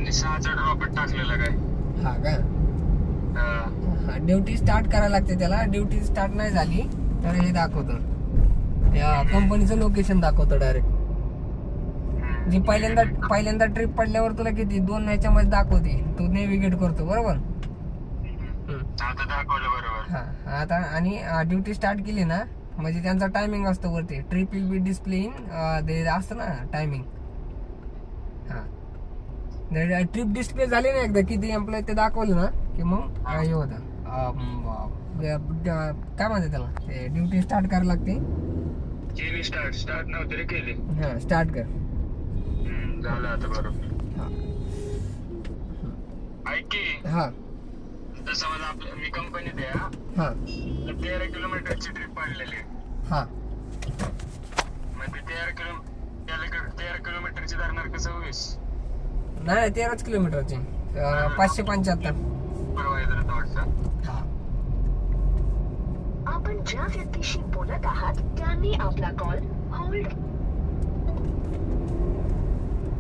त्यांनी 6चा ड्रॉप टाकलेला काय. हा का. हा. ड्युटी स्टार्ट करायला लागते त्याला. ड्युटी स्टार्ट नाही झाली तर हे दाखवतं, त्या कंपनीचं लोकेशन दाखवतं डायरेक्ट. जी पहिल्यांदा ट्रिप पडल्यावर तुला किती 2 ह्याच्यामध्ये दाखवते, तू नेव्हिगेट करतो बरोबर. आता दाखवलं बरोबर. हा आता आणि ड्युटी स्टार्ट केली ना म्हणजे त्यांचा टायमिंग असतो वरती, trip will be display in ते असतं ना टायमिंग. हा ट्रिप डिस्प्ले झाली ना एकदा किती एम्प्लॉय ते दाखवलं ना की मग हे होतं काय म्हणतात त्याला, ते ड्युटी स्टार्ट करायला लागते. केली स्टार्ट नव्हती रे केली. हा स्टार्ट कर. झालं आता बरोबर. हा ऐक की, हा जसं मला आपल्या मी कंपनीत आहे हा 13 किलोमीटरची ट्रिप पाडलेली आहे. हा मग ते 13 किलोमीटरची धरणार का 26? नाही 13च किलोमीटरची 575. परवा येतं वाटतं. हा आपण ज्या व्यक्तीशी बोलत आहात त्यांनी आपला कॉल होल्ड